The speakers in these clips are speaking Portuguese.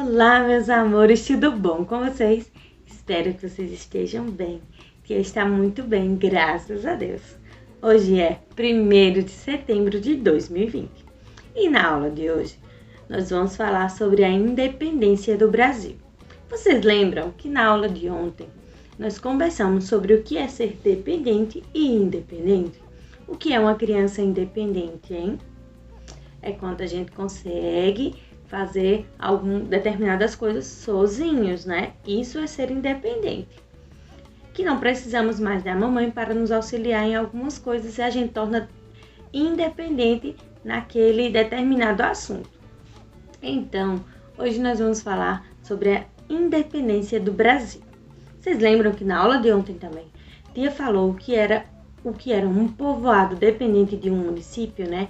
Olá, meus amores, tudo bom com vocês? Espero que vocês estejam bem, que eu estou muito bem, graças a Deus. Hoje é 1º de setembro de 2020 e na aula de hoje nós vamos falar sobre a independência do Brasil. Vocês lembram que na aula de ontem nós conversamos sobre o que é ser dependente e independente? O que é uma criança independente, hein? É quando a gente consegue fazer determinadas coisas sozinhos, né? Isso é ser independente. Que não precisamos mais da mamãe para nos auxiliar em algumas coisas e a gente torna independente naquele determinado assunto. Então, hoje nós vamos falar sobre a independência do Brasil. Vocês lembram que na aula de ontem também, Tia falou o que era um povoado dependente de um município, né?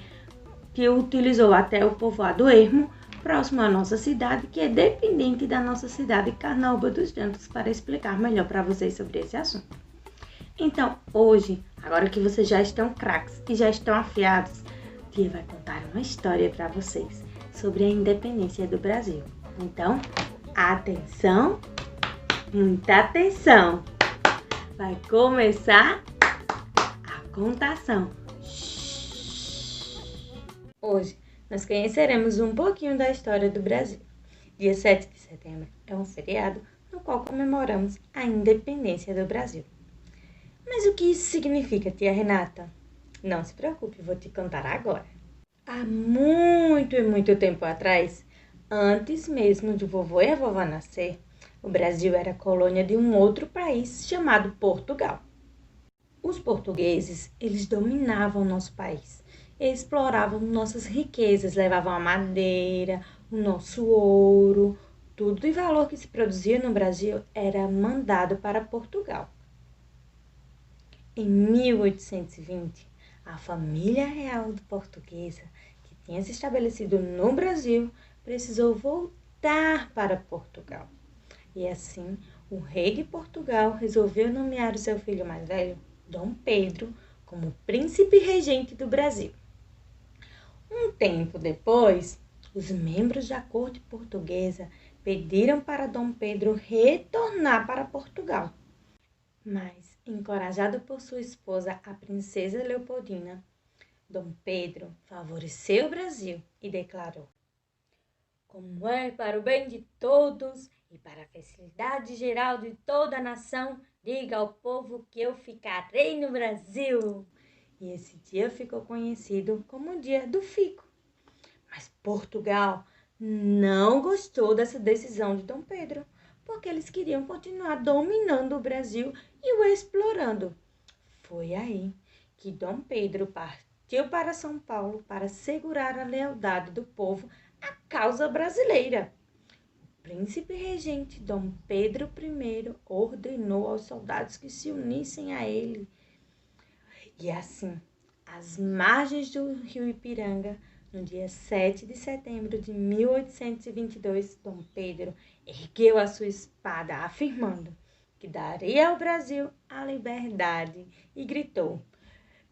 Que utilizou até o povoado Ermo, próximo à nossa cidade, que é dependente da nossa cidade, Carnaúba dos Jantos, para explicar melhor para vocês sobre esse assunto. Então, hoje, agora que vocês já estão craques e já estão afiados, Tia vai contar uma história para vocês sobre a independência do Brasil. Então, atenção, muita atenção! Vai começar a contação. Hoje, nós conheceremos um pouquinho da história do Brasil. Dia 7 de setembro é um feriado no qual comemoramos a independência do Brasil. Mas o que isso significa, tia Renata? Não se preocupe, vou te contar agora. Há muito e muito tempo atrás, antes mesmo de o vovô e a vovó nascer, o Brasil era colônia de um outro país chamado Portugal. Os portugueses, eles dominavam o nosso país. Eles exploravam nossas riquezas, levavam a madeira, o nosso ouro, tudo de valor que se produzia no Brasil era mandado para Portugal. Em 1820, a família real portuguesa, que tinha se estabelecido no Brasil, precisou voltar para Portugal. E assim, o rei de Portugal resolveu nomear o seu filho mais velho, Dom Pedro, como príncipe regente do Brasil. Um tempo depois, os membros da corte portuguesa pediram para Dom Pedro retornar para Portugal. Mas, encorajado por sua esposa, a princesa Leopoldina, Dom Pedro favoreceu o Brasil e declarou: "Como é para o bem de todos e para a felicidade geral de toda a nação, diga ao povo que eu ficarei no Brasil." E esse dia ficou conhecido como o Dia do Fico. Mas Portugal não gostou dessa decisão de Dom Pedro, porque eles queriam continuar dominando o Brasil e o explorando. Foi aí que Dom Pedro partiu para São Paulo para segurar a lealdade do povo à causa brasileira. O príncipe regente Dom Pedro I ordenou aos soldados que se unissem a ele. E assim, às margens do rio Ipiranga, no dia 7 de setembro de 1822, Dom Pedro ergueu a sua espada, afirmando que daria ao Brasil a liberdade e gritou: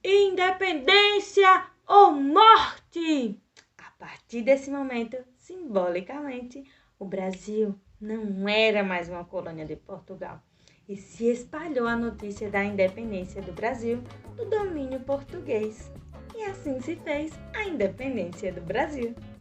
"Independência ou morte!" A partir desse momento, simbolicamente, o Brasil não era mais uma colônia de Portugal. E se espalhou a notícia da independência do Brasil do domínio português. E assim se fez a independência do Brasil.